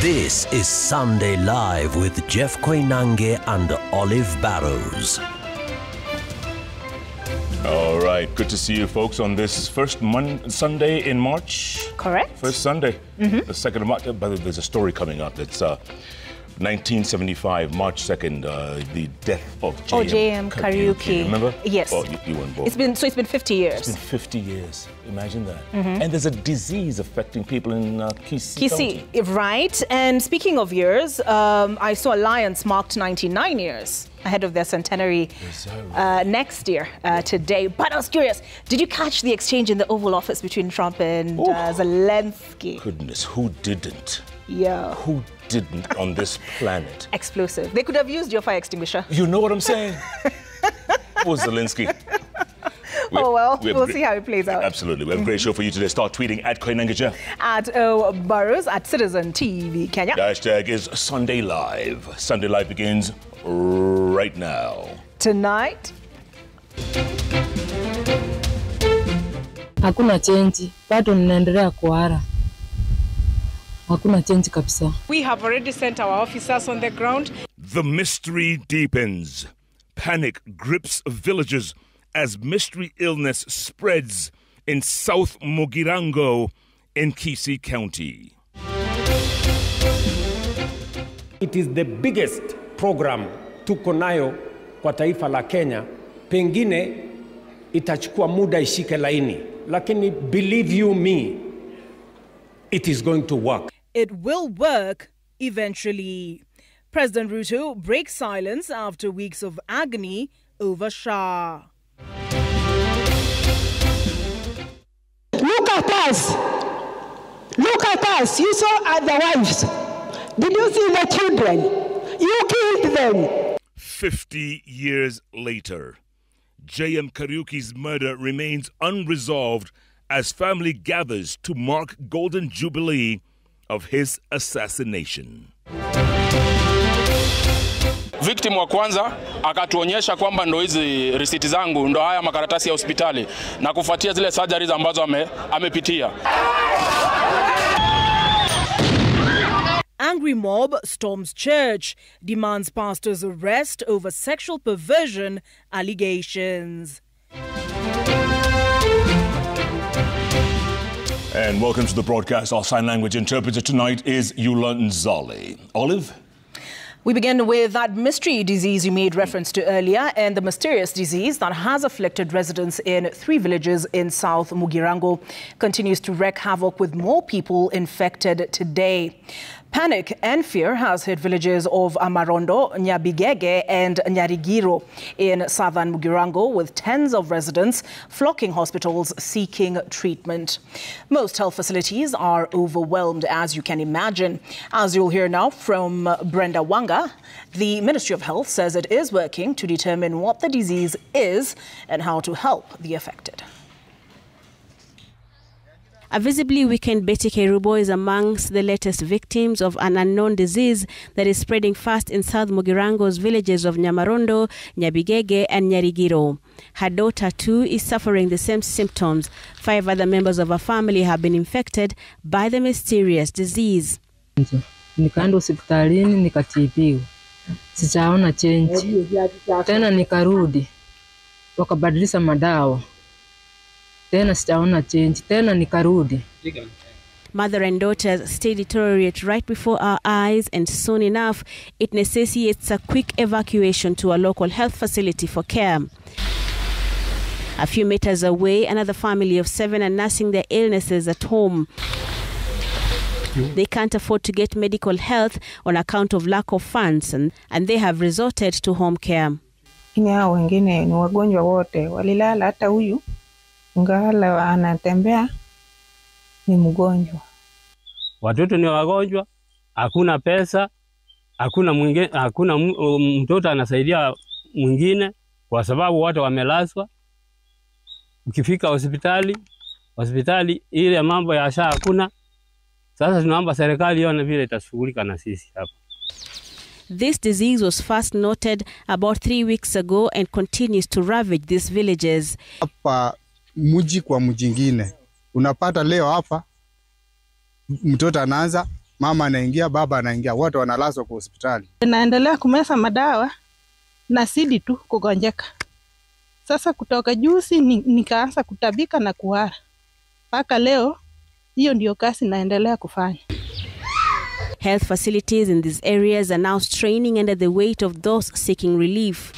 This is Sunday Live with Jeff Koinange and Olive Barrows. All right, good to see you folks on this first Sunday in March. Correct. First Sunday, the 2nd of March. But there's a story coming up. It's 1975, March 2nd, the death of J.M. Kariuki. Remember? Yes. Oh, you weren't born. It's been 50 years. It's been 50 years. Imagine that. And there's a disease affecting people in Kisii County. Right. And speaking of years, I saw Alliance marked 99 years ahead of their centenary next year today. But I was curious, did you catch the exchange in the Oval Office between Trump and Zelensky? Goodness, who didn't? Yeah. Who didn't on this planet? Explosive. They could have used your fire extinguisher. You know what I'm saying? Who's Zelensky? We'll see how it plays out. Absolutely. We have a great show for you today. Start tweeting at Koinange Jeff. At Barrows, at Citizen TV Kenya. The hashtag is Sunday Live. Sunday Live begins right now. Tonight. Hakuna change. Bado ninaendelea kuhara. Hakuna change kabisa. We have already sent our officers on the ground. The mystery deepens. Panic grips villagers as mystery illness spreads in South Mugirango in Kisii County. It is the biggest program tuko nayo kwa taifa la Kenya. Pengine itachukua muda ishike laini, lakini believe you me, it is going to work. It will work eventually. President Ruto breaks silence after weeks of agony over Shah. Look at us. Look at us. You saw the wives. Did you see the children? You killed them. 50 years later, J.M. Kariuki's murder remains unresolved as family gathers to mark Golden Jubilee of his assassination. Victim wa kwanza akatuonyesha kwamba ndo hizi risiti zangu, ndo haya makaratasi ya hospitali na kufuatia zile surgeries ambazo amepitia. Angry mob storms church, demands pastor's arrest over sexual perversion allegations. And welcome to the broadcast. Our sign language interpreter tonight is Eula Nzali. Olive? We begin with that mystery disease you made reference to earlier and the mysterious disease that has afflicted residents in 3 villages in South Mugirango continues to wreak havoc with more people infected today. Panic and fear has hit villages of Amarondo, Nyabigege and Nyarigiro in southern Mugirango, with tens of residents flocking hospitals seeking treatment. Most health facilities are overwhelmed, as you can imagine. As you'll hear now from Brenda Wanga, the Ministry of Health says it is working to determine what the disease is and how to help the affected. A visibly weakened Betty Kerubo is amongst the latest victims of an unknown disease that is spreading fast in South Mugirango's villages of Nyamarondo, Nyabigege and Nyarigiro. Her daughter too is suffering the same symptoms. 5 other members of her family have been infected by the mysterious disease. Nikaenda hospitalini nikatibiwa. Sijaona change. Tena nikarudi. Wakabadilisha madawa. Tena sijaona change. Tena nikarudi. Mother and daughters stay deteriorate right before our eyes, and soon enough, it necessitates a quick evacuation to a local health facility for care. A few meters away, another family of 7 are nursing their illnesses at home. They can't afford to get medical health on account of lack of funds, and they have resorted to home care. Hao wengine ni wagonjwa wote, walilala hata huyu ngala anatembea ni mgonjwa. Watoto ni wagonjwa, hakuna pesa, hakuna mtoto anasaidia mwingine kwa sababu watu wamelazwa. Ukifika hospitali ile mambo ya SHA hakuna. Sasa tunaomba serikali ione vile itashughulika na sisi hapa. This disease was first noted about 3 weeks ago and continues to ravage these villages. Hapa mji kwa mjingine unapata leo hapa mtoto anaanza mama anaingia, baba anaingia, wote wanalazwa kwa hospitali. Naendelea kumeza madawa na sidi tu kugonjeka. Sasa kutoka juzi nikaanza kutabika na kuhara. Mpaka leo hiyo ndio kazi naendelea kufanya. Health facilities in these areas are now straining under the weight of those seeking relief.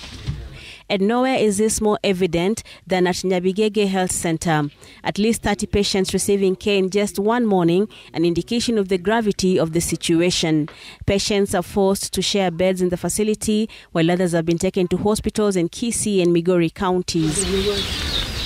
And nowhere is this more evident than at Nyabigege Health Center. At least 30 patients receiving care in just one morning, an indication of the gravity of the situation. Patients are forced to share beds in the facility, while others have been taken to hospitals in Kisii and Migori counties.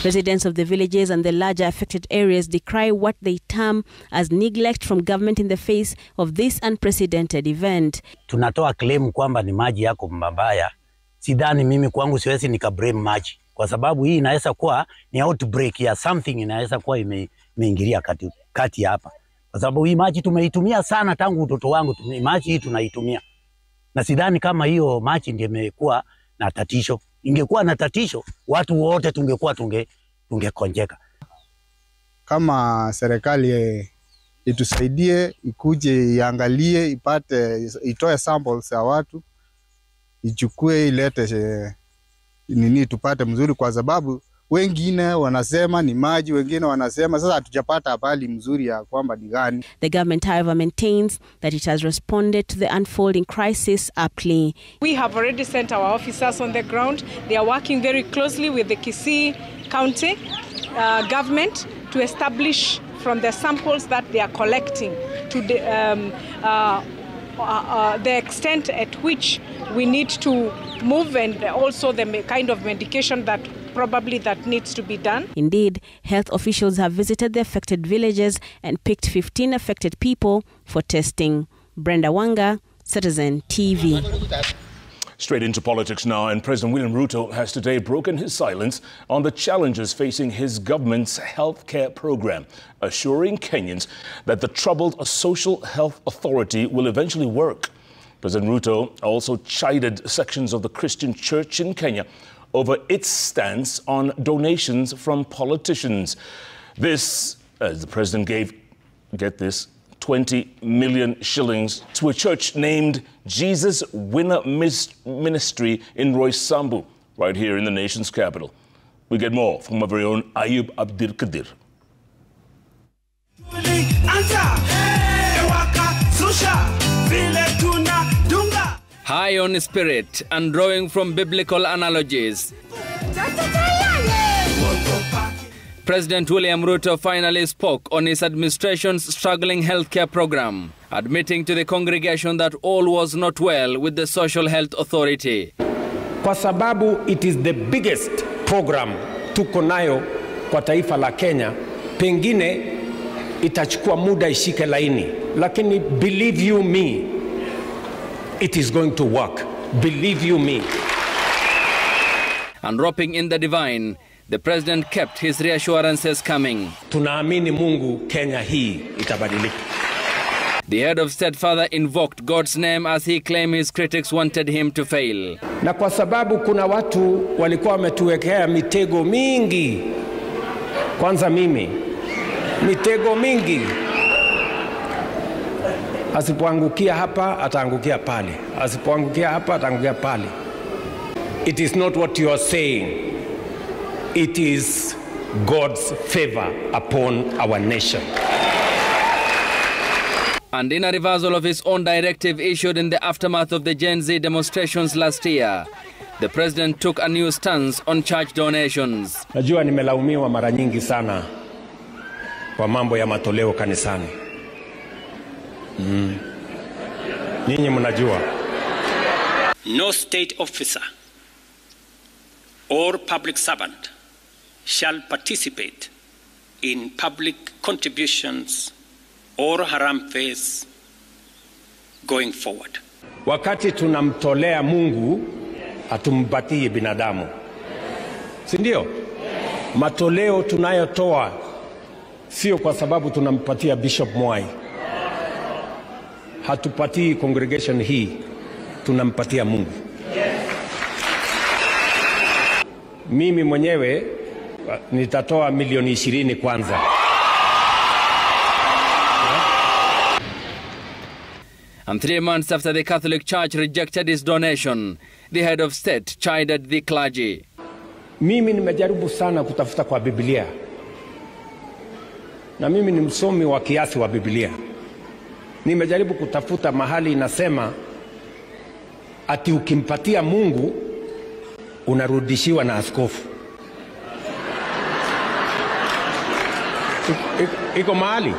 Residents of the villages and the larger affected areas decry what they term as neglect from government in the face of this unprecedented event. Tunatoa claim kwamba ni maji yako mabaya. Sidhani mimi kwangu siwezi nikablame maji, kwa sababu hii inaweza kuwa ni outbreak ya something, inaweza kuwa imeingilia kati hapa. Kwa sababu hii maji tumeitumia sana tangu utoto wangu, maji hii tunaitumia. Na sidhani kama hiyo maji ndiyo imekuwa na tatizo. Ingekuwa na tatizo, watu wote tungekuwa tungekonjeka. Kama serikali itusaidie, ikuje iangalie, itoe samples ya watu, ichukue ilete tupate mzuri, kwa sababu wengine wanasema ni maji, wengine wanasema sasa hatujapata habari mzuri ya kwamba ni gani. The government, however, maintains that it has responded to the unfolding crisis aptly. We have already sent our officers on the ground. They are working very closely with the Kisii County government to establish from the samples that they are collecting to the extent at which we need to move, and also the kind of medication that probably that needs to be done. Indeed, health officials have visited the affected villages and picked 15 affected people for testing. Brenda Wanga, Citizen TV. Straight into politics now, and President William Ruto has today broken his silence on the challenges facing his government's healthcare program, assuring Kenyans that the troubled Social Health Authority will eventually work. President Ruto also chided sections of the Christian Church in Kenya over its stance on donations from politicians. This, as the president gave, get this, 20 million shillings to a church named Jesus Winner Ministry in Roysambu, right here in the nation's capital. We get more from our very own Ayub Abdir Kadir. High on spirit and drawing from biblical analogies, President William Ruto finally spoke on his administration's struggling healthcare program, admitting to the congregation that all was not well with the Social Health Authority. Kwa sababu it is the biggest program tuko nayo kwa taifa la Kenya, pengine itachukua muda ishike laini, lakini believe you me, it is going to work. Believe you me. And roping in the divine, the president kept his reassurances coming. Tunaamini Mungu, Kenya hii itabadilika. The head of state father invoked God's name as he claimed his critics wanted him to fail. Na kwa sababu kuna watu walikuwa wametuwekea mitego mingi. Kwanza mimi, mitego mingi. Asipoangukia hapa, ataangukia pale. Asipoangukia hapa, ataangukia pale. It is not what you are saying. It is God's favor upon our nation. And in a reversal of his own directive issued in the aftermath of the Gen Z demonstrations last year, the president took a new stance on church donations. Najua nimelaumiwa mara nyingi sana kwa mambo ya matoleo kanisani. Ninyi mnajua. No state officer or public servant shall participate in public contributions or harambes going forward. Wakati tunamtolea Mungu, hatumpatii binadamu. Si ndio? Matoleo tunayotoa sio kwa sababu tunampatia Bishop Mwai. Hatupatii congregation hii, tunampatia Mungu. Mimi mwenyewe nitatoa milioni 20 kwanza. And 3 months after the Catholic Church rejected his donation, the head of state chided the clergy. Mimi nimejaribu sana kutafuta kwa Biblia. Na mimi ni msomi wa kiasi wa Biblia. Nimejaribu kutafuta mahali inasema ati ukimpatia Mungu unarudishiwa na askofu. Iko mahali.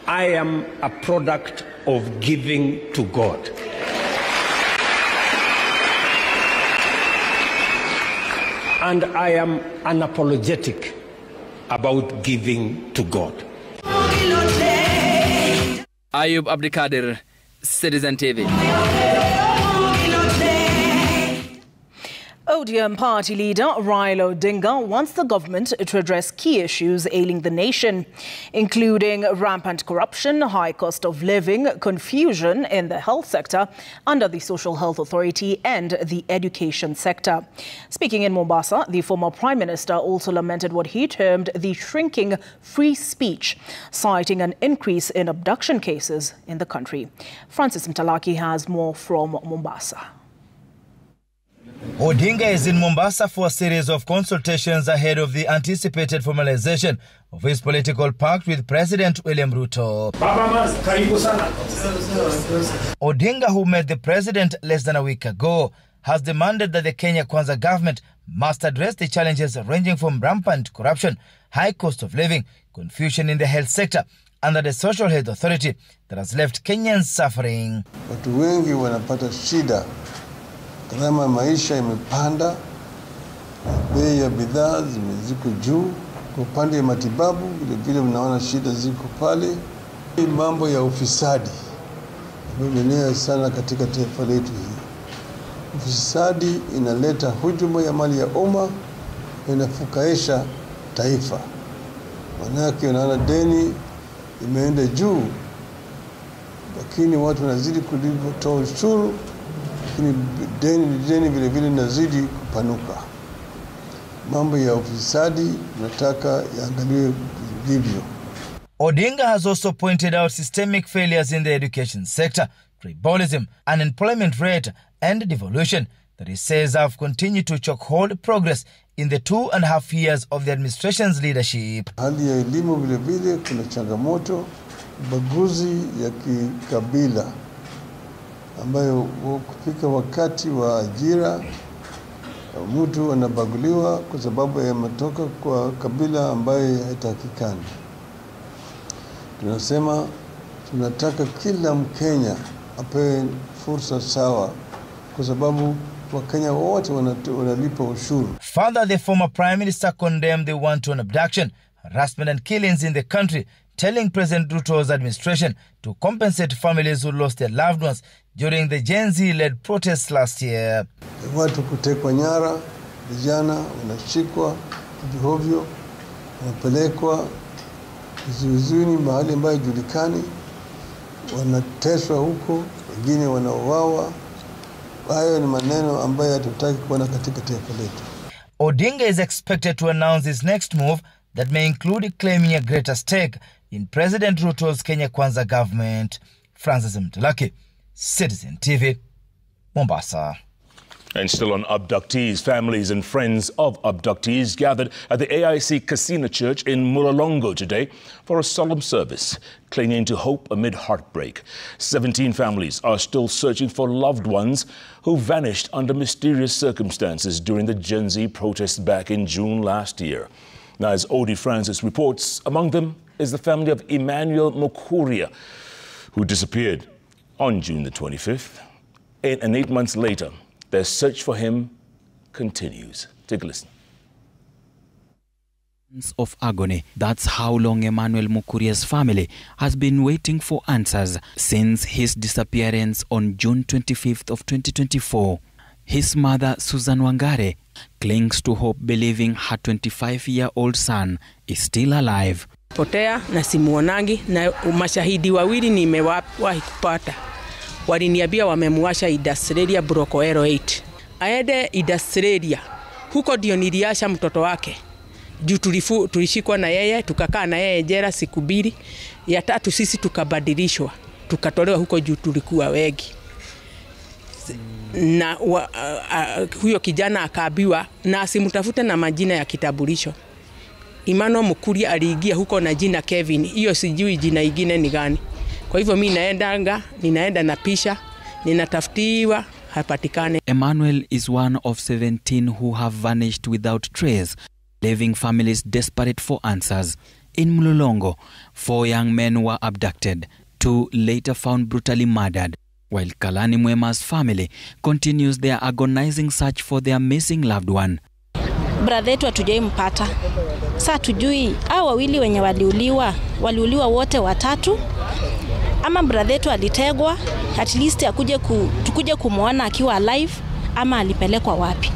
I am a product of giving to God. And I am unapologetic about giving to God. Ayub Abdikadir, Citizen TV. ODM party leader Raila Odinga wants the government to address key issues ailing the nation, including rampant corruption, high cost of living, confusion in the health sector under the Social Health Authority and the education sector. Speaking in Mombasa, the former Prime Minister also lamented what he termed the shrinking free speech, citing an increase in abduction cases in the country. Francis Mtalaki has more from Mombasa. Odinga is in Mombasa for a series of consultations ahead of the anticipated formalization of his political pact with President William Ruto. Odinga, who met the president less than a week ago, has demanded that the Kenya Kwanza government must address the challenges ranging from rampant corruption, high cost of living, confusion in the health sector, under the Social Health Authority that has left Kenyans suffering. Watu wengi wanapata shida. Gharama maisha imepanda, bei ya bidhaa ziko juu, kwa upande wa matibabu vile mnaona shida ziko pale. Hii mambo ya ufisadi imeenea sana katika taifa letu hili. Ufisadi inaleta hujuma ya mali ya umma, inafukaisha taifa. Manake unaona deni imeenda juu, lakini watu wanazidi kutoa ushuru, lakini deni vile vile nazidi kupanuka. Mambo ya ufisadi nataka yaangaliwe vilivyo. Odinga has also pointed out systemic failures in the education sector, tribalism, unemployment rate and devolution that he says have continued to chokehold progress in the 2.5 years of the administration's leadership. Hali ya elimu vile vile kuna changamoto, ubaguzi ya kikabila ambayo kufika wakati wa ajira mtu anabaguliwa kwa sababu ya matoka kwa kabila ambayo haitakikani. Tunasema tunataka kila Mkenya apewe fursa sawa kwa sababu Wakenya wote wanalipa ushuru. Further, the former Prime Minister condemned the wanton abduction, harassment and killings in the country, telling President Ruto's administration to compensate families who lost their loved ones during the Gen Z-led protests last year. Watu kutekwa nyara, vijana wanashikwa hovyo, wanapelekwa vizuizini mahali ambayo julikani, wanateswa huko, wengine wanauawa. Hayo ni maneno ambayo hatutaki kuona katika taifa letu. Odinga is expected to announce his next move that may include claiming a greater stake in President Ruto's Kenya Kwanza government. Francis Mtalaki, Citizen TV, Mombasa. And still on abductees, families and friends of abductees gathered at the AIC Casino Church in Mulolongo today for a solemn service, clinging to hope amid heartbreak. 17 families are still searching for loved ones who vanished under mysterious circumstances during the Gen Z protests back in June last year. Now, as Odie Francis reports, among them is the family of Emmanuel Mokuria, who disappeared on June the 25th. 8 months later, their search for him continues. Take a listen. Of agony. That's how long Emmanuel Mukuria's family has been waiting for answers since his disappearance on June 25th of 2024. His mother, Susan Wangare, clings to hope, believing her 25-year-old son is still alive. Potea na simuonangi na mashahidi wawili nimewahi kupata. Waliniambia wamemuasha Australia Brocoero 8. Aende Australia. Huko ndio niliasha mtoto wake. Juu tulishikwa na yeye, tukakaa na yeye jela siku 2. Ya 3 sisi tukabadilishwa. tukatolewa huko juu tulikuwa wengi. Na huyo kijana akaambiwa na asimtafute na majina ya kitambulisho. Emmanuel Mukuria aliingia huko na jina Kevin. Hiyo sijui jina ingine ni gani. Kwa hivyo mimi ninaenda na pisha, ninatafutiwa hapatikane. Emmanuel is one of 17 who have vanished without trace, leaving families desperate for answers. In Mlolongo, 4 young men were abducted, 2 later found brutally murdered, while Kalani Mwema's family continues their agonizing search for their missing loved one. Brother yetu hatujampata. Sasa tujui hao wawili wenye waliuliwa wote watatu, ama brother yetu alitegwa, at least tukuje kumuona akiwa alive, ama alipelekwa wapi.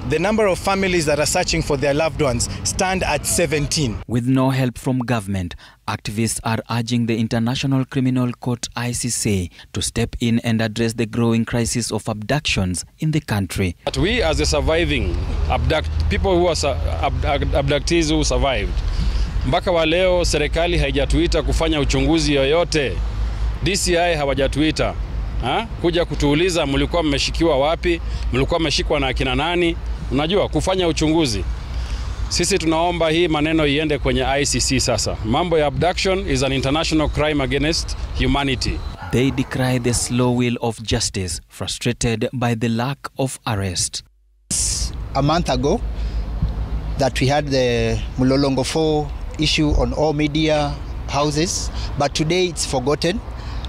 The number of families that are searching for their loved ones stand at 17. With no help from government, activists are urging the International Criminal Court (ICC) to step in and address the growing crisis of abductions in the country. But we as the surviving people who are abductees who survived, mpaka wa leo serikali haijatuita kufanya uchunguzi yoyote. DCI hawajatuita kuja kutuuliza mlikuwa mmeshikiwa wapi, mlikuwa mmeshikwa na akina nani, unajua kufanya uchunguzi. Sisi tunaomba hii maneno iende kwenye ICC sasa. Mambo ya abduction is an international crime against humanity. They decry the slow wheel of justice, frustrated by the lack of arrest. A month ago that we had the Mlolongo 4 issue on all media houses, but today it's forgotten.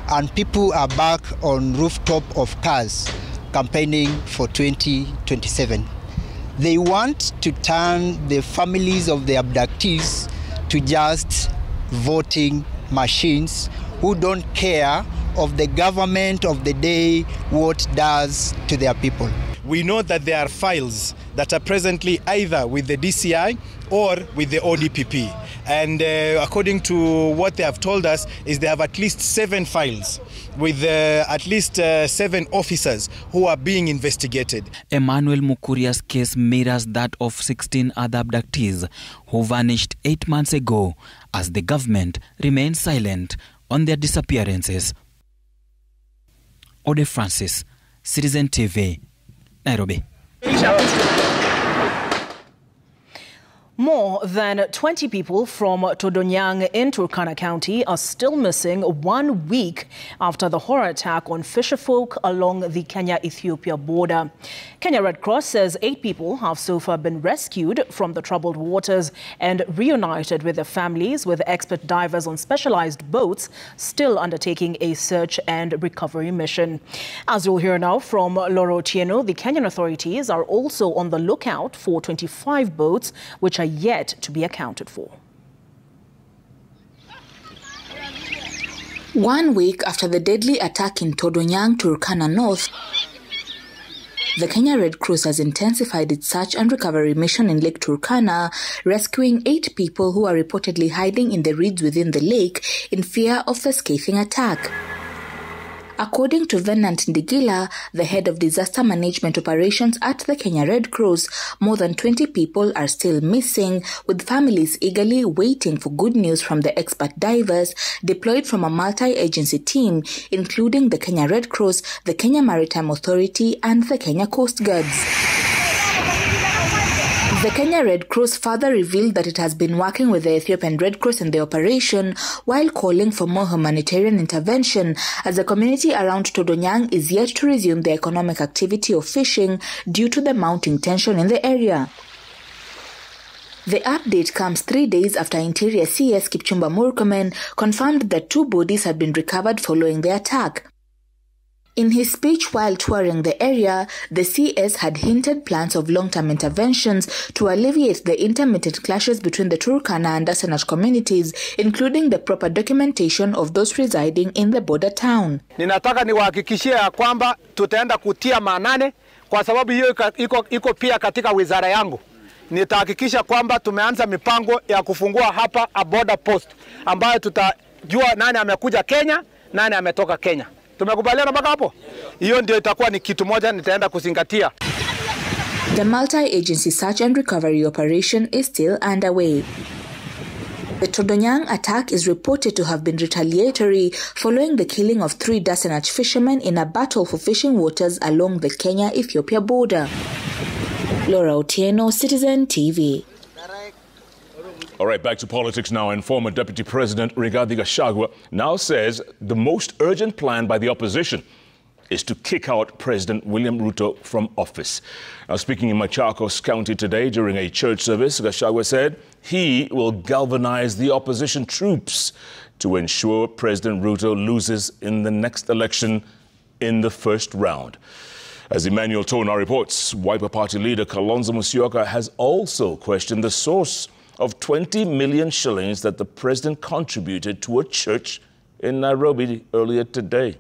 And people are back on rooftop of cars campaigning for 2027. They want to turn the families of the abductees to just voting machines who don't care of the government of the day what does to their people. We know that there are files that are presently either with the DCI or with the ODPP. And according to what they have told us, is they have at least 7 files with at least 7 officers who are being investigated. Emmanuel Mukuria's case mirrors that of 16 other abductees who vanished 8 months ago, as the government remains silent on their disappearances. Ode Francis, Citizen TV, Nairobi. More than 20 people from Todonyang in Turkana County are still missing 1 week after the horror attack on fisherfolk along the Kenya-Ethiopia border. Kenya Red Cross says 8 people have so far been rescued from the troubled waters and reunited with their families, with expert divers on specialized boats still undertaking a search and recovery mission. As you'll hear now from Loro Otieno, the Kenyan authorities are also on the lookout for 25 boats which are yet to be accounted for. 1 week after the deadly attack in Todonyang, Turkana North, the Kenya Red Cross has intensified its search and recovery mission in Lake Turkana, rescuing 8 people who are reportedly hiding in the reeds within the lake in fear of the scathing attack. According to Venant Ndigila, the head of disaster management operations at the Kenya Red Cross, more than 20 people are still missing, with families eagerly waiting for good news from the expert divers deployed from a multi-agency team, including the Kenya Red Cross, the Kenya Maritime Authority, and the Kenya Coast Guards. The Kenya Red Cross further revealed that it has been working with the Ethiopian Red Cross in the operation, while calling for more humanitarian intervention, as the community around Todonyang is yet to resume the economic activity of fishing due to the mounting tension in the area. The update comes 3 days after Interior CS Kipchumba Murkomen confirmed that 2 bodies had been recovered following the attack. In his speech while touring the area, the CS had hinted plans of long-term interventions to alleviate the intermittent clashes between the Turkana and Asenat communities, including the proper documentation of those residing in the border town. Ninataka niwahakikishie ya kwamba tutaenda kutia maanane, kwa sababu hiyo iko pia katika wizara yangu. Nitahakikisha kwamba tumeanza mipango ya kufungua hapa a border post ambayo tutajua nani amekuja Kenya, nani ametoka Kenya. Tumekubaliana mpaka hapo? Hiyo ndio itakuwa ni kitu moja nitaenda kuzingatia. The multi-agency search and recovery operation is still underway. The Todonyang attack is reported to have been retaliatory following the killing of 3 Dasenach fishermen in a battle for fishing waters along the Kenya-Ethiopia border. Laura Otieno, Citizen TV. All right, back to politics now. And former Deputy President Rigathi Gachagua now says the most urgent plan by the opposition is to kick out President William Ruto from office. Now, speaking in Machakos County today during a church service, Gachagua said he will galvanize the opposition troops to ensure President Ruto loses in the next election in the first round. As Emmanuel Tona reports, Wiper Party leader Kalonzo Musyoka has also questioned the source of 20 million shillings that the president contributed to a church in Nairobi earlier today.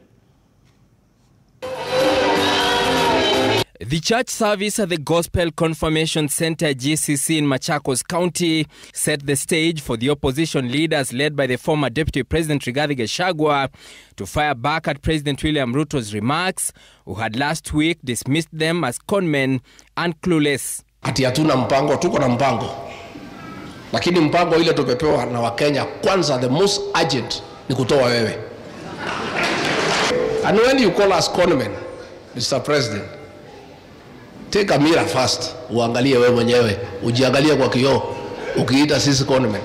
The church service at the Gospel Confirmation Center GCC in Machakos County set the stage for the opposition leaders led by the former Deputy President Rigathi Gachagua to fire back at President William Ruto's remarks, who had last week dismissed them as conmen and clueless. Ati hatuna mpango, tuko na mpango. Lakini mpango ile tupepewa na Wakenya kwanza, the most urgent ni kutoa wewe. And when you call us conmen, Mr. President, take a mirror first, uangalie wewe mwenyewe, ujiangalie kwa kioo, ukiita sisi conmen.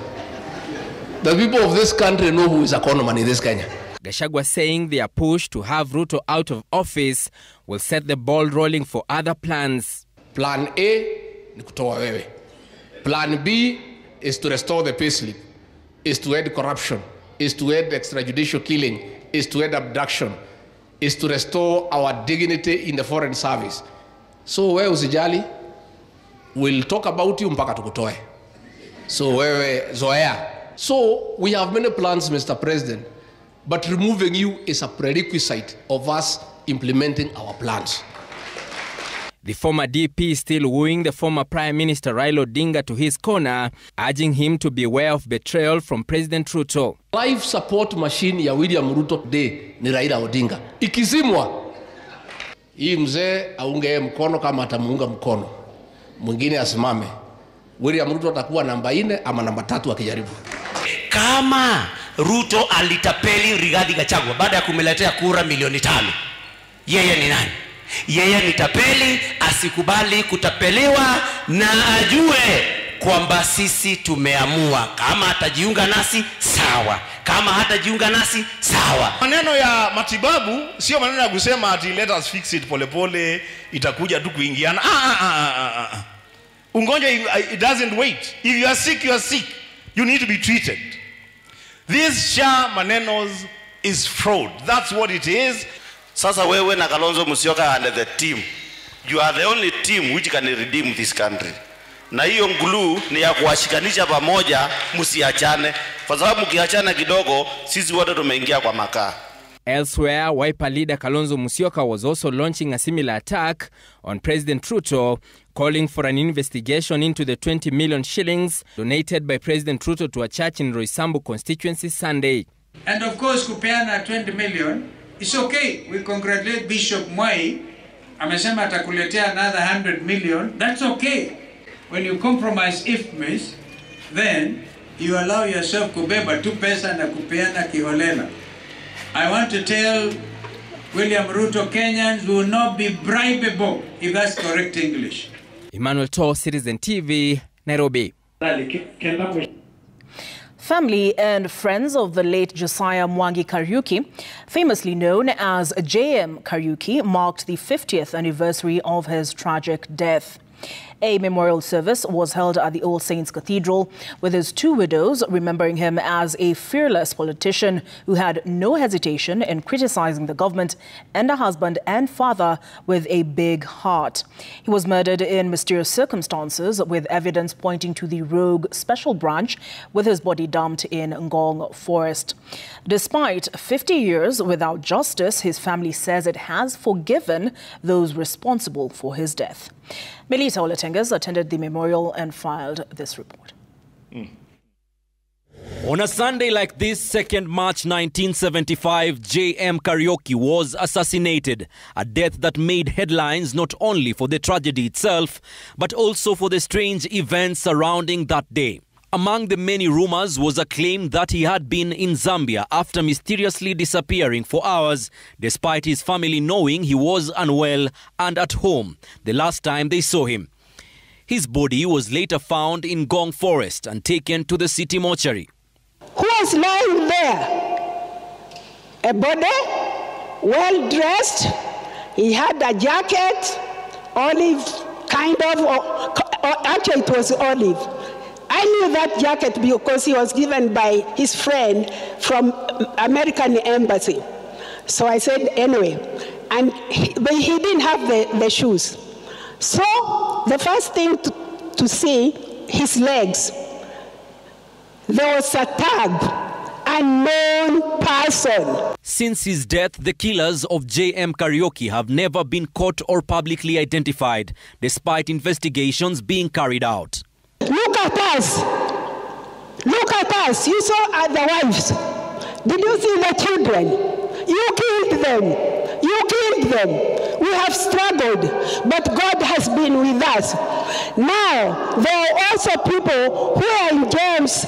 The people of this country know who is a conman in this Kenya. Gachagua saying their push to have Ruto out of office will set the ball rolling for other plans. Plan A ni kutoa wewe. Plan B is to restore the payslip, is to end corruption, is to end extrajudicial killing, is to end abduction, is to restore our dignity in the foreign service. So wewe usijali, we'll talk about you mpaka tukutoe. So wewe zoea. So we have many plans, Mr. President, but removing you is a prerequisite of us implementing our plans. The former DP is still wooing the former Prime Minister Raila Odinga to his corner, urging him to beware of betrayal from President Ruto. Life support machine ya William Ruto today ni Raila Odinga. Ikizimwa, hii mzee aunge mkono kama atamuunga mkono, mwingine asimame. William Ruto atakuwa namba 4 ama namba 3 akijaribu. Kama Ruto alitapeli Rigathi Gachagua baada ya kumeletea kura milioni 5, yeye ni nani? Yeye ni tapeli, asikubali kutapeliwa na ajue kwamba sisi tumeamua. Kama atajiunga nasi sawa, kama hatajiunga nasi sawa. Maneno ya matibabu sio maneno ya kusema ati let us fix it polepole itakuja tu kuingiana. Ungonja, it doesn't wait. If you are sick, you are sick. You need to be treated. This SHA manenos is fraud. That's what it is. Sasa wewe na Kalonzo Musyoka and the team, you are the only team which can redeem this country. Na hiyo glue ni ya kuwashikanisha pamoja, msiachane. Kwa sababu mkiachana kidogo, sisi wote tumeingia kwa makaa. Elsewhere, Wiper leader Kalonzo Musyoka was also launching a similar attack on President Ruto, calling for an investigation into the 20 million shillings donated by President Ruto to a church in Roysambu constituency Sunday. And of course, kupeana 20 million, it's okay. We congratulate Bishop Mwai. Amesema atakuletea another 100 million. That's okay. When you compromise IFMIS, then you allow yourself kubeba tu pesa na kupeana kiholela. I want to tell William Ruto, Kenyans will not be bribable, if that's correct English. Emmanuel Tona, Citizen TV, Nairobi. Family and friends of the late Josiah Mwangi Kariuki, famously known as JM Kariuki, marked the 50th anniversary of his tragic death. A memorial service was held at the All Saints Cathedral, with his 2 widows remembering him as a fearless politician who had no hesitation in criticizing the government, and a husband and father with a big heart. He was murdered in mysterious circumstances, with evidence pointing to the rogue special branch, with his body dumped in Ngong Forest. Despite 50 years without justice, his family says it has forgiven those responsible for his death. Melita Olatengas attended the memorial and filed this report. On a Sunday like this, 2nd March 1975, JM Kariuki was assassinated, a death that made headlines not only for the tragedy itself, but also for the strange events surrounding that day. Among the many rumors was a claim that he had been in Zambia after mysteriously disappearing for hours, despite his family knowing he was unwell and at home the last time they saw him. His body was later found in Gong Forest and taken to the city mortuary. Who was lying there? A body, well dressed. He had a jacket, olive kind of, or actually it was olive. I knew that jacket because he was given by his friend from American Embassy. So I said, anyway, but he didn't have the shoes. So the first thing to see, his legs. There was a tag, unknown person. Since his death, the killers of J.M. Kariuki have never been caught or publicly identified, despite investigations being carried out. Look at us. Look at us. You saw the wives. Did you see the children? You killed them. You killed them. We have struggled, but God has been with us. Now, there are also people who are in James,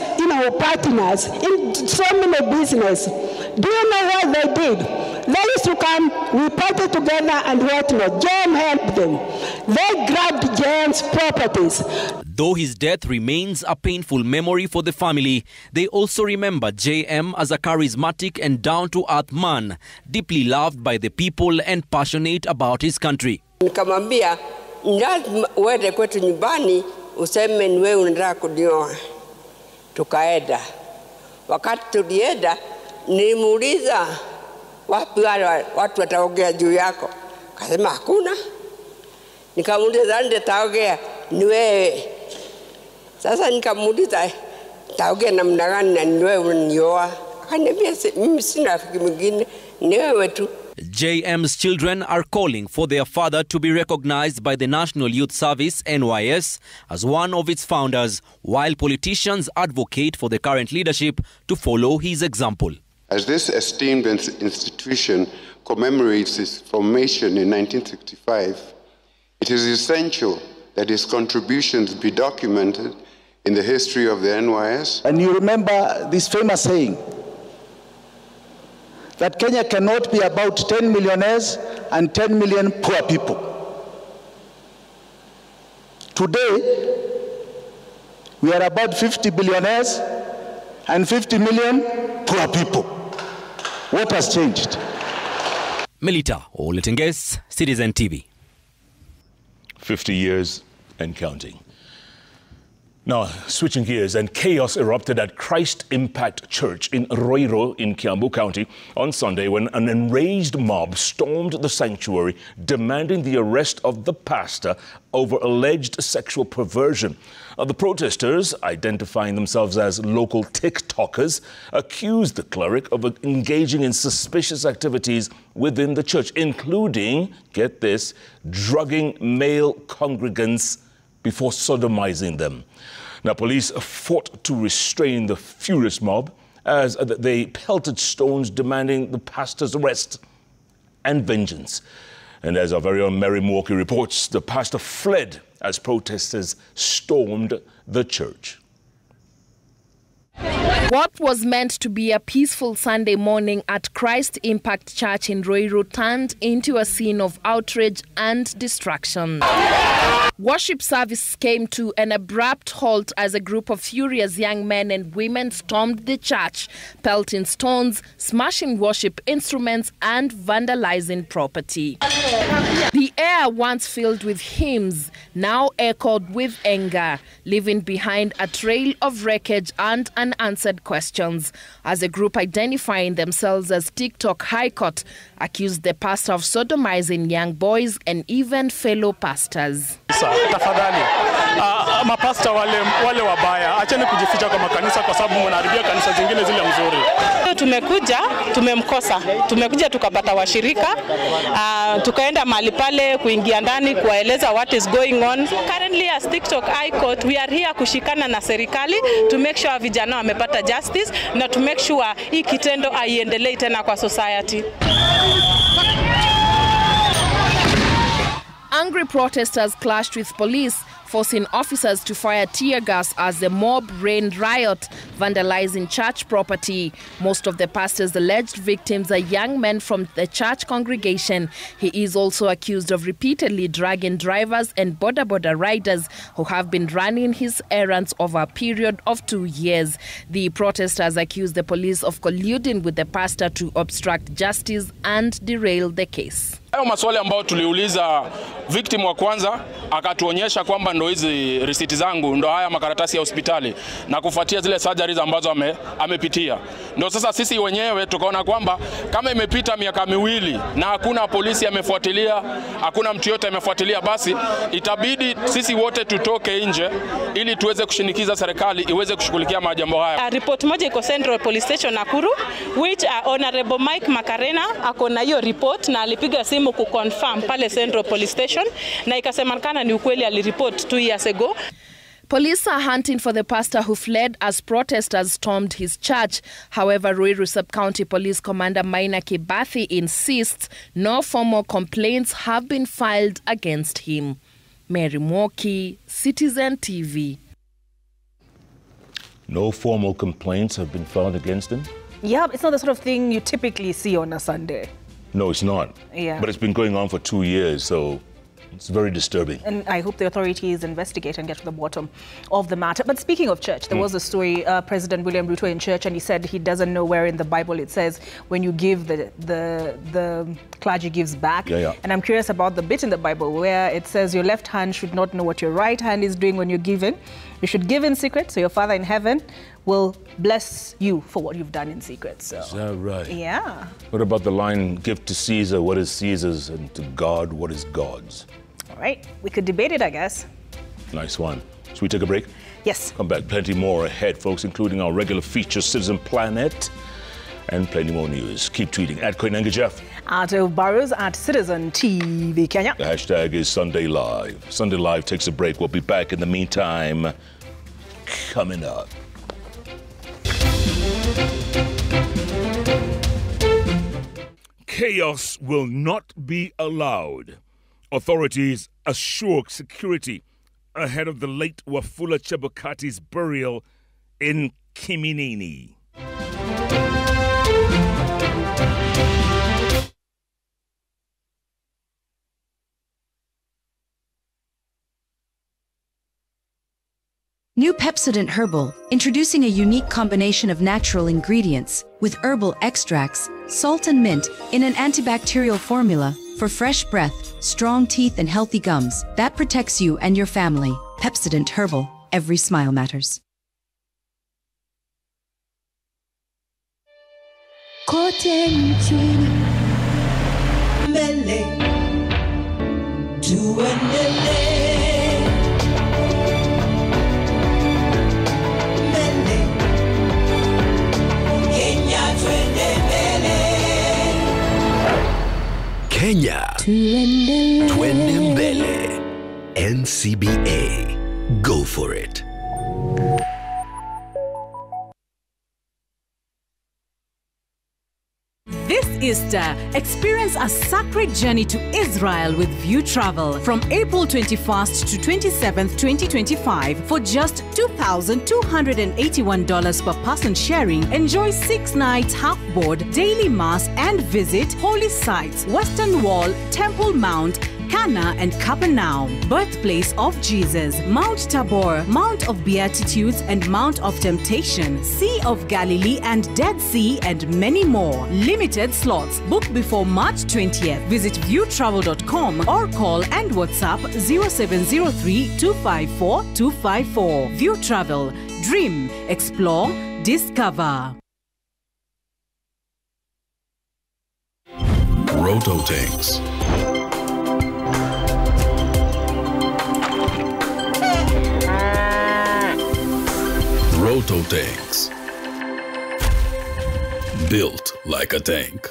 partners in so many business. Do you know what they did? They used to come, we parted together and whatnot. James helped them. They grabbed James' properties. Though his death remains a painful memory for the family, they also remember J.M. as a charismatic and down-to-earth man, deeply loved by the people and passionate about his country. Nikamwambia, uende kwetu nyumbani, useme ni wewe unataka kunioa. Tukaenda. Wakati tulienda, nilimuuliza, wapi wale watu wataongea juu yako? Akasema hakuna. Nikamuuliza nani ataongea? Ni wewe. Sasa nikamuuliza taongea namna gani na ni wewe unanioa? Akaniambia mimi sina rafiki mwingine, ni wewe tu. JM's children are calling for their father to be recognized by the National Youth Service, NYS, as one of its founders, while politicians advocate for the current leadership to follow his example. As this esteemed institution commemorates its formation in 1965, it is essential that his contributions be documented in the history of the NYS. And you remember this famous saying, that Kenya cannot be about 10 millionaires and 10 million poor people. Today, we are about 50 billionaires and 50 million poor people. What has changed? Melita Oletenges, Citizen TV. 50 years and counting. Now, switching gears, and chaos erupted at Christ Impact Church in Roiro in Kiambu County on Sunday when an enraged mob stormed the sanctuary demanding the arrest of the pastor over alleged sexual perversion. The protesters, identifying themselves as local TikTokers, accused the cleric of engaging in suspicious activities within the church, including, get this, drugging male congregants before sodomizing them. Now, police fought to restrain the furious mob as they pelted stones demanding the pastor's arrest and vengeance. And as our very own Mary Mwaki reports, the pastor fled as protesters stormed the church. What was meant to be a peaceful Sunday morning at Christ Impact Church in Roiro turned into a scene of outrage and destruction. Worship service came to an abrupt halt as a group of furious young men and women stormed the church, pelting stones, smashing worship instruments, and vandalizing property. The air, once filled with hymns, now echoed with anger, leaving behind a trail of wreckage and unanswered questions, as a group identifying themselves as TikTok High Court accused the pastor of sodomizing young boys and even fellow pastors. Tafadhali, mapasta wale wabaya, acheni kujificha kwa makanisa kwa sababu mnaharibia kanisa zingine zile mzuri. Tumekuja, tumemkosa. Tumekuja tukapata washirika, tukaenda mahali pale kuingia ndani kuwaeleza what is going on. Currently as TikTok High Court, we are here kushikana na serikali to make sure vijana wamepata justice na to make sure hii kitendo haiendelee tena kwa society. Angry protesters clashed with police, forcing officers to fire tear gas as the mob rained riot, vandalizing church property. Most of the pastor's alleged victims are young men from the church congregation. He is also accused of repeatedly dragging drivers and border riders who have been running his errands over a period of 2 years. The protesters accuse the police of colluding with the pastor to obstruct justice and derail the case. Hayo maswali ambayo tuliuliza victim wa kwanza akatuonyesha kwamba ndo hizi risiti zangu ndo haya makaratasi ya hospitali na kufuatia zile surgeries ambazo amepitia. Ndo sasa sisi wenyewe tukaona kwamba kama imepita miaka miwili na hakuna polisi amefuatilia, hakuna mtu yote amefuatilia, basi itabidi sisi wote tutoke nje ili tuweze kushinikiza serikali iweze kushughulikia majambo haya. Report moja iko Central Police Station Nakuru, which Honorable Mike Makarena akona hiyo report na alipiga simu kuconfirm pale Central Police Station na ikasemekana ni ukweli alireport 2 years ago. Police are hunting for the pastor who fled as protesters stormed his church. However, Ruiru Sub-County Police Commander Maina Kibathi insists no formal complaints have been filed against him. Mary Mwoki, Citizen TV. No formal complaints have been filed against him? Yeah, it's not the sort of thing you typically see on a Sunday. No, it's not. Yeah. But it's been going on for 2 years, so it's very disturbing. And I hope the authorities investigate and get to the bottom of the matter. But speaking of church, there was a story, President William Ruto in church, and he said he doesn't know where in the Bible it says when you give, the clergy gives back. Yeah. And I'm curious about the bit in the Bible where it says your left hand should not know what your right hand is doing when you're giving. You should give in secret, so your Father in heaven will bless you for what you've done in secret. So. Is that right? Yeah. What about the line, give to Caesar what is Caesar's and to God what is God's? All right, we could debate it, I guess. Nice one. Should we take a break? Yes. Come back, plenty more ahead, folks, including our regular feature, Citizen Planet, and plenty more news. Keep tweeting at Koinange Jeff. At Burrows at Citizen TV Kenya. The hashtag is Sunday Live. Sunday Live takes a break. We'll be back in the meantime. Coming up. Chaos will not be allowed. Authorities assure security ahead of the late Wafula Chebukati's burial in Kiminini. New Pepsodent Herbal, introducing a unique combination of natural ingredients with herbal extracts, salt and mint in an antibacterial formula for fresh breath, strong teeth and healthy gums that protects you and your family. Pepsodent Herbal, every smile matters. Kote nchini mbele tuendelee. Kenya, Twende Mbele, NCBA, go for it. This Easter, experience a sacred journey to Israel with View Travel from April 21st to 27th, 2025 for just $2,281 per person sharing. Enjoy 6 nights half-board, daily mass and visit holy sites, Western Wall, Temple Mount, Cana and Capernaum, birthplace of Jesus, Mount Tabor, Mount of Beatitudes and Mount of Temptation, Sea of Galilee and Dead Sea and many more. Limited slots. Book before March 20th. Visit viewtravel.com or call and WhatsApp 0703 254 254. View Travel. Dream, explore, discover. Roto Tanks. Roto Tanks. Built like a tank.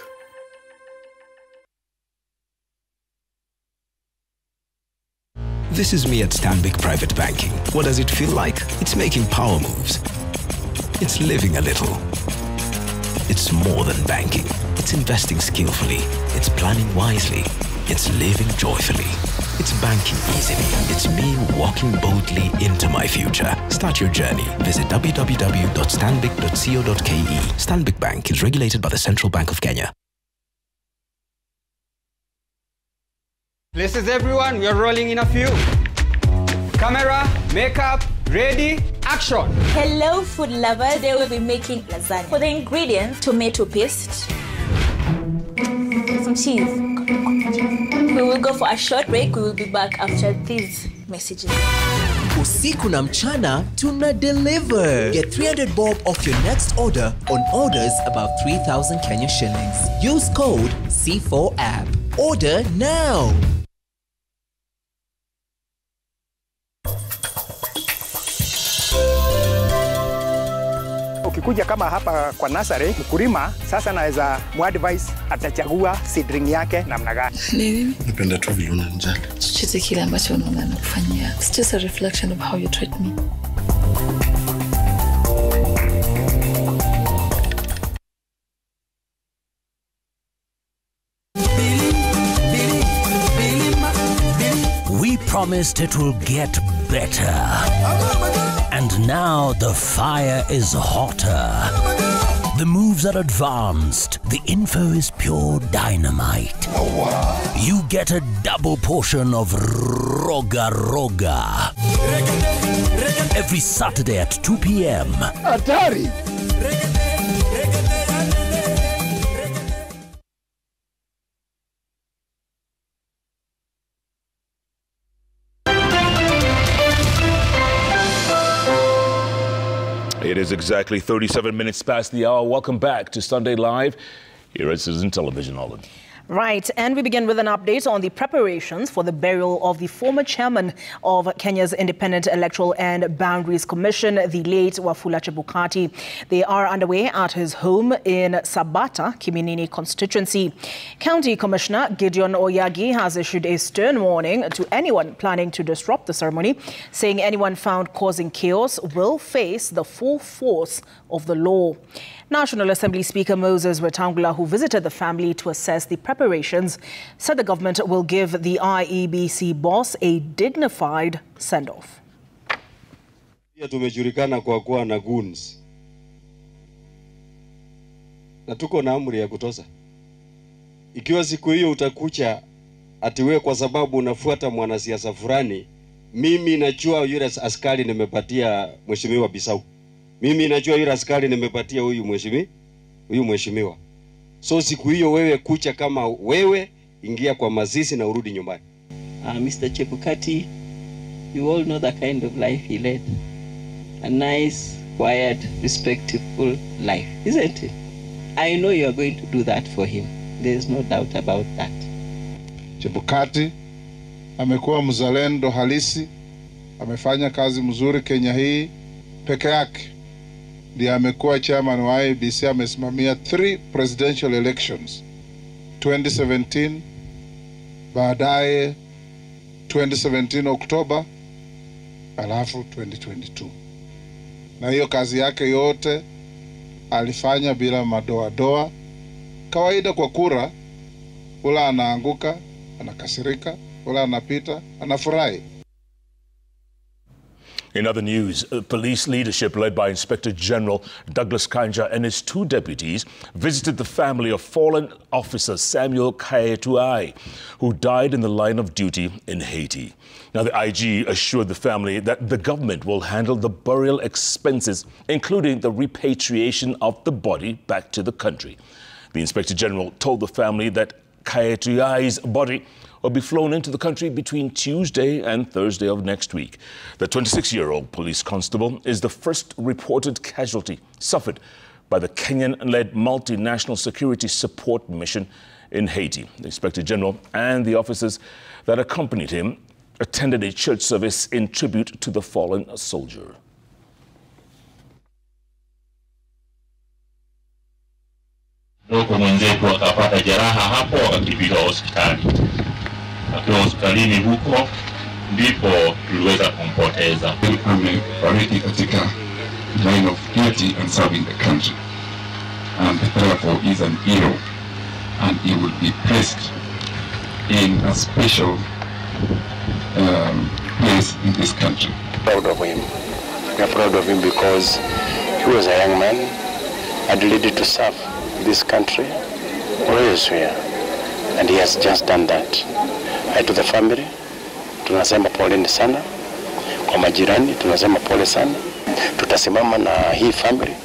This is me at Stanbic Private Banking. What does it feel like? It's making power moves. It's living a little. It's more than banking. It's investing skillfully. It's planning wisely. It's living joyfully. It's banking easily. It's me walking boldly into my future. Start your journey. Visit www.stanbic.co.ke. Stanbic Bank is regulated by the Central Bank of Kenya. Places everyone, we are rolling in a few. Camera, makeup, ready, action. Hello food lovers, today we'll be making lasagna. For the ingredients, tomato paste, some cheese. We will go for a short break. We will be back after these messages. Usiku na mchana tuna deliver. Get 300 bob off your next order on orders above 3,000 Kenya shillings. Use code C4app. Order now. Ukikuja kama hapa kwa nursery, mkulima sasa naweza muadvise atachagua seedling yake namna gani. Nini? Napenda tu vile unanijali. Chochote kile ambacho unaona nakufanyia. It's just a reflection of how you treat me. We promised it will get better. And now the fire is hotter. The moves are advanced. The info is pure dynamite. You get a double portion of Roga Roga. Every Saturday at 2 p.m. Atari! It is exactly 37 minutes past the hour. Welcome back to Sunday Live here at Citizen Television, Holland. Right, and we begin with an update on the preparations for the burial of the former chairman of Kenya's Independent Electoral and Boundaries Commission, the late Wafula Chebukati. They are underway at his home in Sabata, Kiminini constituency. County Commissioner Gideon Oyagi has issued a stern warning to anyone planning to disrupt the ceremony, saying anyone found causing chaos will face the full force of the law. National Assembly Speaker Moses Wetangula, who visited the family to assess the preparations, said the government will give the IEBC boss a dignified send-off. Pia tumejulikana kwa kuwa na goons. Na tuko na amri ya kutoza. Ikiwa siku hiyo utakucha atiwe kwa sababu unafuata mwanasiasa fulani, mimi najua yule askari nimepatia Mheshimiwa Bisau. Mimi najua yule askari nimepatia huyu mheshimiwa. So siku hiyo wewe kucha kama wewe, ingia kwa mazishi na urudi nyumbani. Mr. Chebukati, you all know the kind of life he led. A nice, quiet, respectful life, isn't it? I know you are going to do that for him. There is no doubt about that. Chebukati amekuwa mzalendo halisi, amefanya kazi mzuri Kenya hii peke yake. Ndiye amekuwa chairman wa IEBC, amesimamia 3 presidential elections, 2017, baadaye 2017 Oktoba, alafu 2022. Na hiyo kazi yake yote alifanya bila madoa. Kawaida kwa kura, ula anaanguka, anakasirika, ula anapita, anafurahi. In other news, police leadership led by Inspector General Douglas Kanja and his 2 deputies visited the family of fallen officer Samuel Kayetuai, who died in the line of duty in Haiti. Now, the IG assured the family that the government will handle the burial expenses, including the repatriation of the body back to the country. The Inspector General told the family that Kayetuai's body will be flown into the country between Tuesday and Thursday of next week. The 26-year-old police constable is the first reported casualty suffered by the Kenyan-led multinational security support mission in Haiti. The Inspector General and the officers that accompanied him attended a church service in tribute to the fallen soldier. Doko mwenzetu akapata jeraha hapo akakimbizwa hospitali. Akiwa hospitalini huko ndipo tuliweza kumpoteza. Amefariki katika line of duty and serving the country, and therefore is an hero, and he will be placed in a special place in this country. Proud of him. We are proud of him because he was a young man and ready to serve this country elsewhere, and he has just done that. To the family, tunasema poleni sana. Kwa majirani, tunasema pole sana. Tutasimama na hii family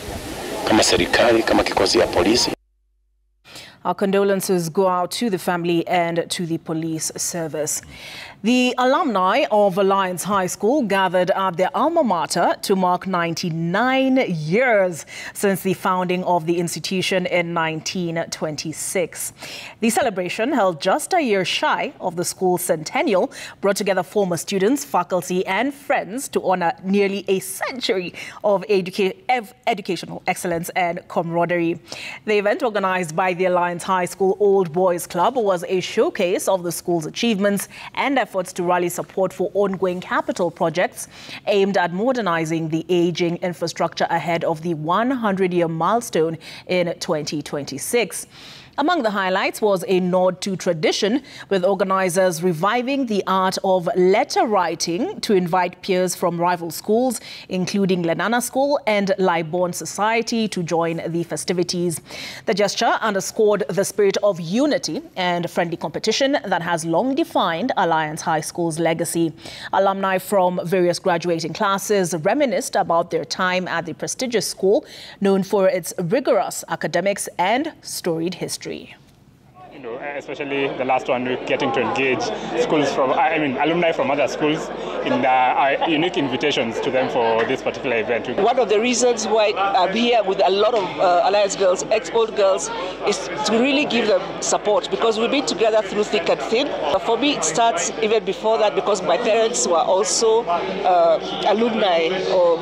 kama serikali, kama kikosi ya polisi. Our condolences go out to the family and to the police service. The alumni of Alliance High School gathered at their alma mater to mark 99 years since the founding of the institution in 1926. The celebration, held just a year shy of the school's centennial, brought together former students, faculty and friends to honor nearly a century of educational excellence and camaraderie. The event, organized by the Alliance High School Old Boys Club, was a showcase of the school's achievements and efforts to rally support for ongoing capital projects aimed at modernizing the aging infrastructure ahead of the 100-year milestone in 2026. Among the highlights was a nod to tradition, with organizers reviving the art of letter writing to invite peers from rival schools, including Lenana School and Liborn Society, to join the festivities. The gesture underscored the spirit of unity and friendly competition that has long defined Alliance High School's legacy. Alumni from various graduating classes reminisced about their time at the prestigious school, known for its rigorous academics and storied history. Especially the last one, we're getting to engage alumni from other schools in unique invitations to them for this particular event. One of the reasons why I'm here with a lot of Alliance girls, ex-old girls, is to really give them support, because we've been together through thick and thin. For me, it starts even before that, because my parents were also alumni of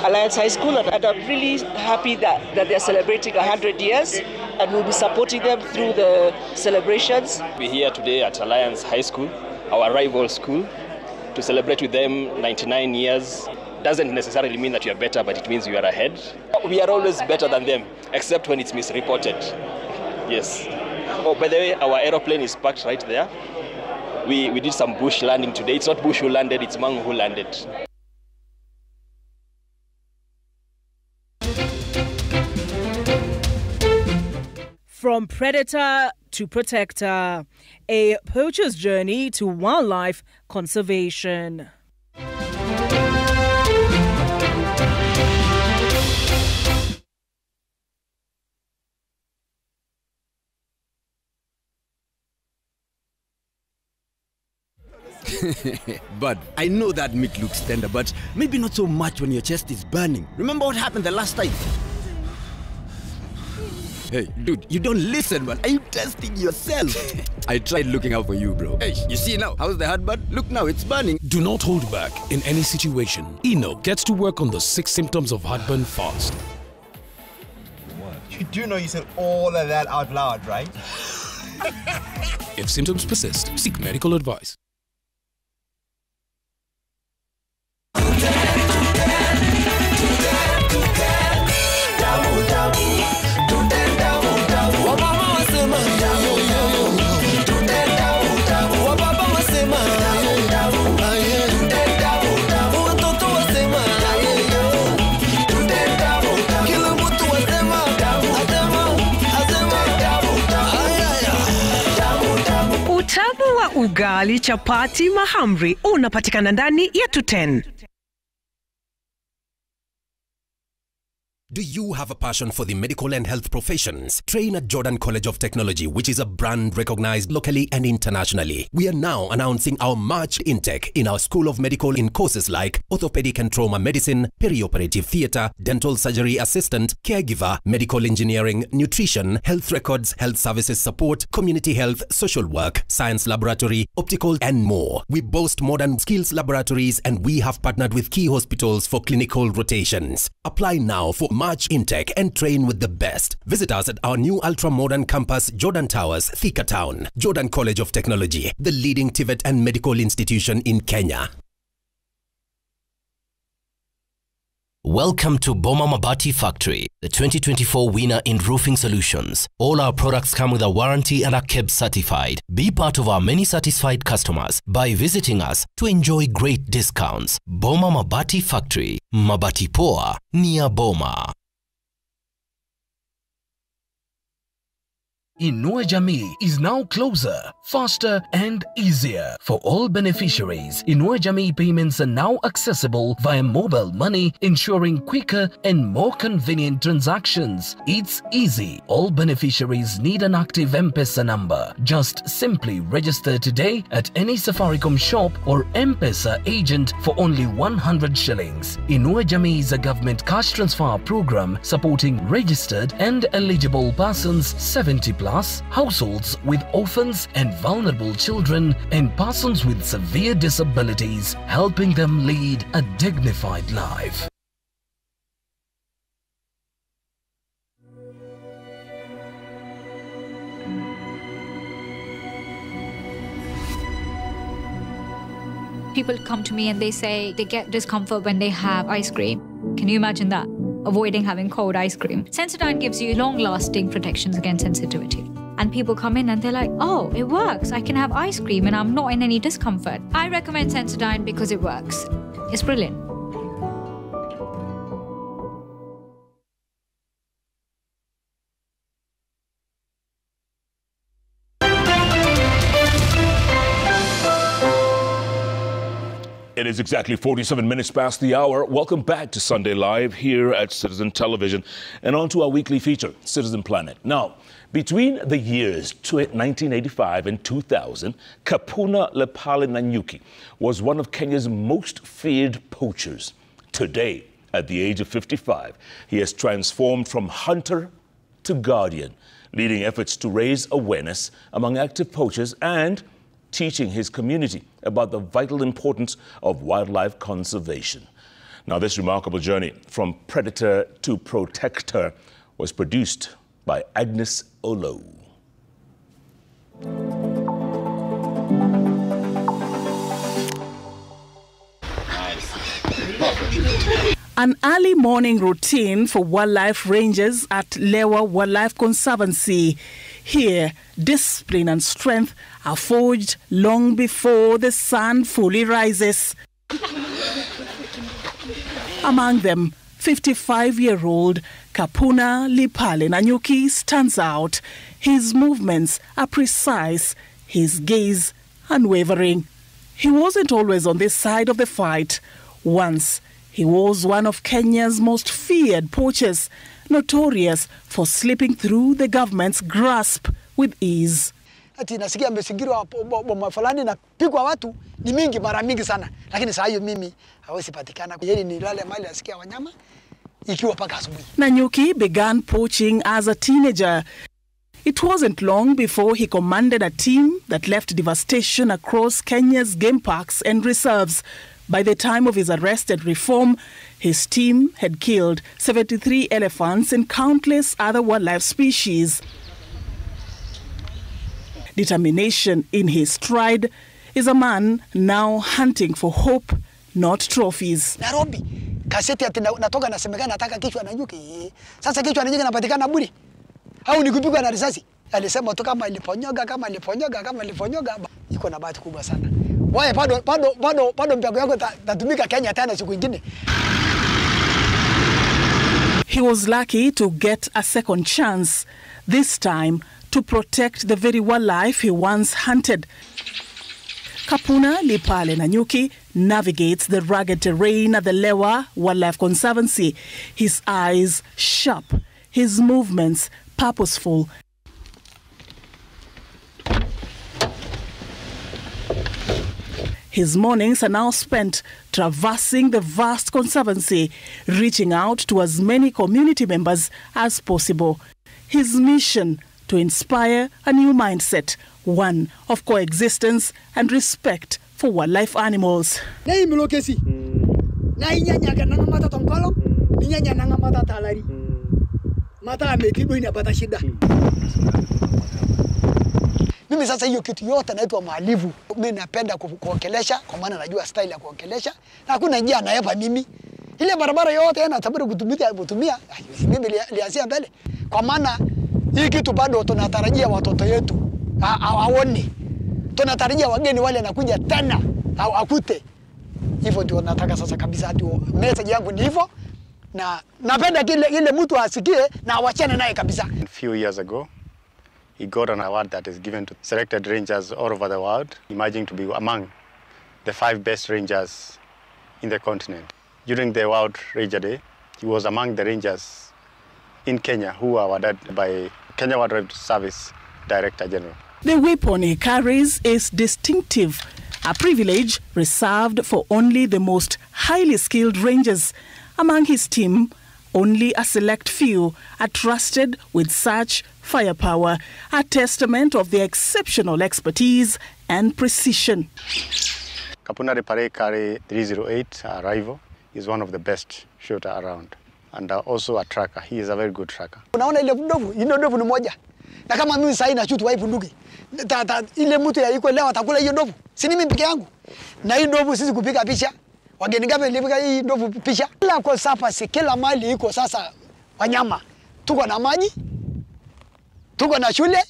Alliance High School, and I'm really happy that they're celebrating 100 years, and we'll be supporting them through the celebrations. We're here today at Alliance High School, our rival school, to celebrate with them 99 years. Doesn't necessarily mean that you are better, but it means you are ahead. We are always better than them, except when it's misreported. Yes. Oh, by the way, our aeroplane is parked right there. We did some bush landing today. It's not Bush who landed, it's Mangu who landed. From predator to protector, a poacher's journey to wildlife conservation. But I know that meat looks tender, but maybe not so much when your chest is burning. Remember what happened the last time? Hey, dude, you don't listen, man. Are you testing yourself? I tried looking out for you, bro. Hey, you see now? How's the heartburn? Look now, it's burning. Do not hold back in any situation. Eno gets to work on the 6 symptoms of heartburn fast. You do know you said all of that out loud, right? If symptoms persist, seek medical advice. Utamu wa ugali, chapati, mahamri unapatikana ndani ya Tuten. Do you have a passion for the medical and health professions? Train at Jordan College of Technology, which is a brand recognized locally and internationally. We are now announcing our March intake in our School of Medical in courses like Orthopedic and Trauma Medicine, Perioperative Theatre, Dental Surgery Assistant, Caregiver, Medical Engineering, Nutrition, Health Records, Health Services Support, Community Health, Social Work, Science Laboratory, Optical and more. We boast modern skills laboratories and we have partnered with key hospitals for clinical rotations. Apply now for March intake and train with the best. Visit us at our new ultra-modern campus, Jordan Towers, Thika Town. Jordan College of Technology, the leading TVET and medical institution in Kenya. Welcome to Boma Mabati Factory, the 2024 winner in roofing solutions. All our products come with a warranty and are KEBS certified. Be part of our many satisfied customers by visiting us to enjoy great discounts. Boma Mabati Factory, Mabati Poa, near Boma. Inua Jamii is now closer, faster and easier for all beneficiaries. Inua Jamii payments are now accessible via mobile money, ensuring quicker and more convenient transactions. It's easy. All beneficiaries need an active M-Pesa number. Just simply register today at any Safaricom shop or M-Pesa agent for only 100 shillings. Inua Jamii is a government cash transfer program supporting registered and eligible persons 70+, households with orphans and vulnerable children, and persons with severe disabilities, helping them lead a dignified life. People come to me and they say they get discomfort when they have ice cream. Can you imagine that? Avoiding having cold ice cream. Sensodyne gives you long-lasting protections against sensitivity. And people come in and they're like, oh, it works. I can have ice cream and I'm not in any discomfort. I recommend Sensodyne because it works. It's brilliant. It is exactly 47 minutes past the hour. Welcome back to Sunday Live here at Citizen Television and on to our weekly feature, Citizen Planet. Now, between the years 1985 and 2000, Kapuna Lepale Nanyuki was one of Kenya's most feared poachers. Today, at the age of 55, he has transformed from hunter to guardian, leading efforts to raise awareness among active poachers and teaching his community about the vital importance of wildlife conservation. Now, this remarkable journey from predator to protector was produced by Agnes Olo. An early morning routine for wildlife rangers at Lewa Wildlife Conservancy. Here, discipline and strength are forged long before the sun fully rises. Among them, 55-year-old Kapuna Lepale Nanyuki stands out. His movements are precise, his gaze unwavering. He wasn't always on this side of the fight. Once, he was one of Kenya's most feared poachers, notorious for slipping through the government's grasp with ease. Ati nasikia amesingirwa boma fulani na pigwa watu ni mingi mara mingi sana, lakini saa hiyo mimi hawezi patikana. Yeye ni lale mali asikia wanyama ikiwa paka asubuhi. Nanyuki began poaching as a teenager. It wasn't long before he commanded a team that left devastation across Kenya's game parks and reserves. By the time of his arrest and reform, his team had killed 73 elephants and countless other wildlife species. Determination in his stride is a man now hunting for hope, not trophies. Nairobi, kaseti ati natoka nasemekana nataka kichwa na nyuki. Sasa kichwa na nyuki napatikana bure. Au ni kupigwa na risasi. Alisema tu kama iliponyoga iko na bahati kubwa sana. Wae bado mpango yako tatumika Kenya tena siku nyingine. He was lucky to get a second chance, this time to protect the very wildlife he once hunted. Kapuna Lepale Nanyuki navigates the rugged terrain at the Lewa Wildlife Conservancy. His eyes sharp, his movements purposeful. His mornings are now spent traversing the vast conservancy, reaching out to as many community members as possible. His mission: to inspire a new mindset, one of coexistence and respect for wildlife animals. Mimi sasa hiyo kitu yote naitwa maalivu. Mimi napenda kuongelesha kwa maana najua style ya kuongelesha. Na hakuna njia anayepa mimi. Ile barabara yote yana tabiri kutumia mimi lianzia mbele. Kwa maana hii kitu bado tunatarajia watoto yetu aone. Tunatarajia wageni wale nakuja tena akute. Hivyo ndio nataka sasa kabisa, ndio message yangu ni hivyo, na napenda ile mtu asikie na awachane naye kabisa. A few years ago, he got an award that is given to selected rangers all over the world, emerging to be among the 5 best rangers in the continent. During the World Ranger Day, he was among the rangers in Kenya who were awarded by Kenya Wildlife Service Director General. The weapon he carries is distinctive, a privilege reserved for only the most highly skilled rangers. Among his team, only a select few are trusted with such firepower, a testament of their exceptional expertise and precision. Kapuna Lipale Kari 308, a rival, is one of the best shooter around, and also a tracker. He is a very good tracker. Unaona ile ndovu ni moja. Na kama mimi sasa na shoot wipe bunduki. Ile mtu yuko leo atakula hiyo ndovu. Si mimi peke yangu. Na hii ndovu sisi kupiga picha. Wageni gapi nilipiga hii ndovu picha. Kila kwa sasa si kila mali iko sasa wanyama. Tuko na maji. Tuko na shule.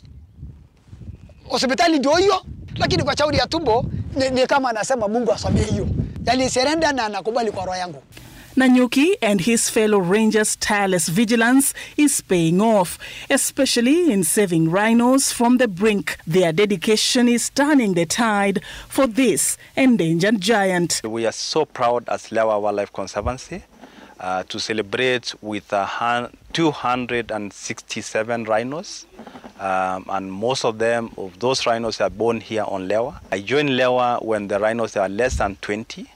Hospitali ndio hiyo. Lakini kwa shauri ya tumbo ni kama anasema Mungu asamee hiyo. Yaani surrender na nakubali kwa roho yangu. Nanyuki and his fellow rangers' tireless vigilance is paying off, especially in saving rhinos from the brink. Their dedication is turning the tide for this endangered giant. We are so proud as Lewa Wildlife Conservancy to celebrate with 267 rhinos, and most of those rhinos are born here on Lewa. I joined Lewa when the rhinos are less than 20.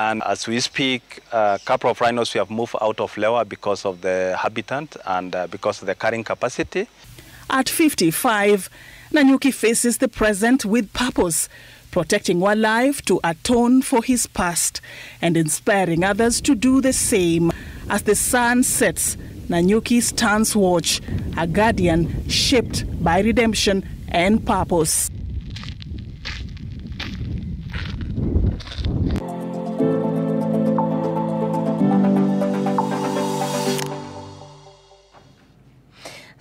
And as we speak, a couple of rhinos we have moved out of Lewa because of the habitat and because of the carrying capacity. At 55, Nanyuki faces the present with purpose, protecting wildlife to atone for his past and inspiring others to do the same. As the sun sets, Nanyuki stands watch, a guardian shaped by redemption and purpose.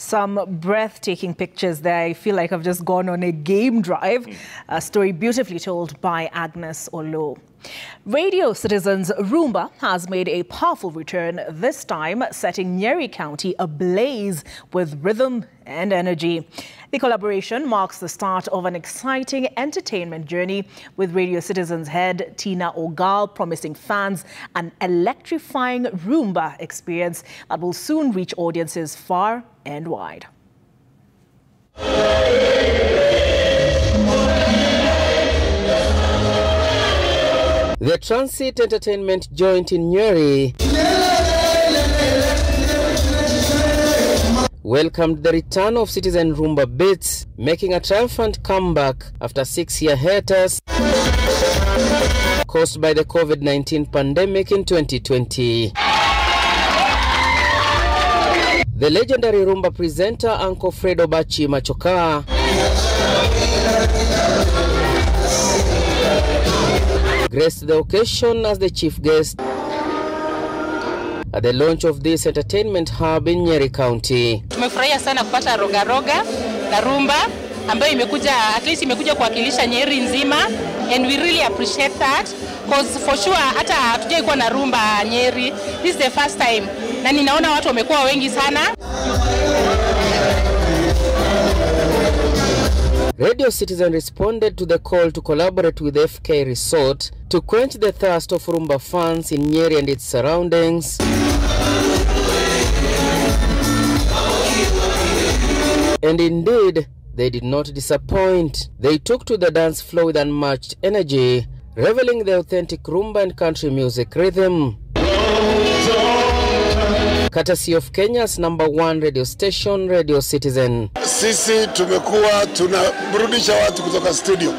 Some breathtaking pictures there. I feel like I've just gone on a game drive. A story beautifully told by Agnes Olo. Radio Citizen's Rumba has made a powerful return, this time setting Nyeri County ablaze with rhythm and energy. The collaboration marks the start of an exciting entertainment journey, with Radio Citizen's head Tina Ogal promising fans an electrifying Rumba experience that will soon reach audiences far and wide. The Transit Entertainment joint in Nyeri welcomed the return of Citizen Rumba Beats, making a triumphant comeback after 6-year hiatus caused by the COVID-19 pandemic in 2020. The legendary Rumba presenter Uncle Fredo Bachi Machoka graced the occasion as the chief guest at the launch of this entertainment hub in Nyeri County. Tumefurahia sana kupata roga na rumba ambayo imekuja kuwakilisha Nyeri nzima, and we really appreciate that because for sure hata hatujai kuwa na rumba Nyeri. This is the first time na ninaona watu wamekuwa wengi sana. Radio Citizen responded to the call to collaborate with FK Resort to quench the thirst of Rumba fans in Nyeri and its surroundings. And indeed, they did not disappoint. They took to the dance floor with unmatched energy, reveling the authentic Rumba and country music rhythm. Courtesy of Kenya's #1 radio station, Radio Citizen. Sisi tumekuwa tunaburudisha watu kutoka studio,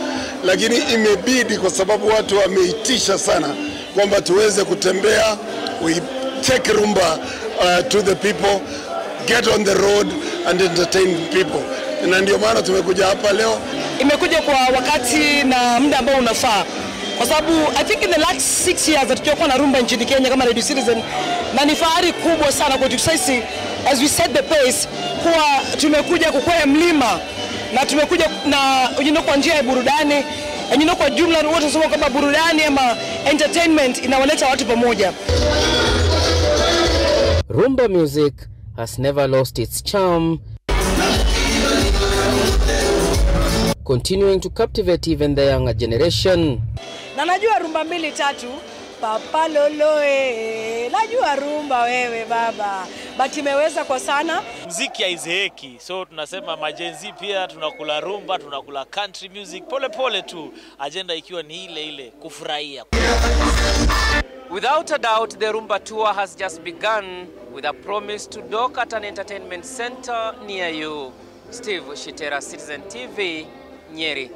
lakini imebidi kwa sababu watu wameitisha sana kwamba tuweze kutembea, we take rumba to the people, get on the road and entertain people. Na ndio maana tumekuja hapa leo. Imekuja kwa wakati na muda ambao unafaa. kwa sababu I think in the last 6 years tukiwa na rumba nchini Kenya kama Radio Citizen, na ni fahari kubwa sana kwetu sisi as we set the pace kuwa tumekuja kukwea mlima na tumekuja na kwa njia ya burudani, kwa jumla wote tunasema kwamba burudani ama entertainment inawaleta watu pamoja. Rumba music has never lost its charm, continuing to captivate even the younger generation. Na najua rumba 2-3 papa loloe, najua rumba wewe baba, but imeweza kwa sana. Muziki haizeeki, so tunasema majenzi pia tunakula rumba, tunakula country music, pole pole tu, agenda ikiwa ni ile kufurahia. Without a doubt, the Rumba tour has just begun with a promise to dock at an entertainment center near you. Steve Shitera, Citizen TV, Nyeri.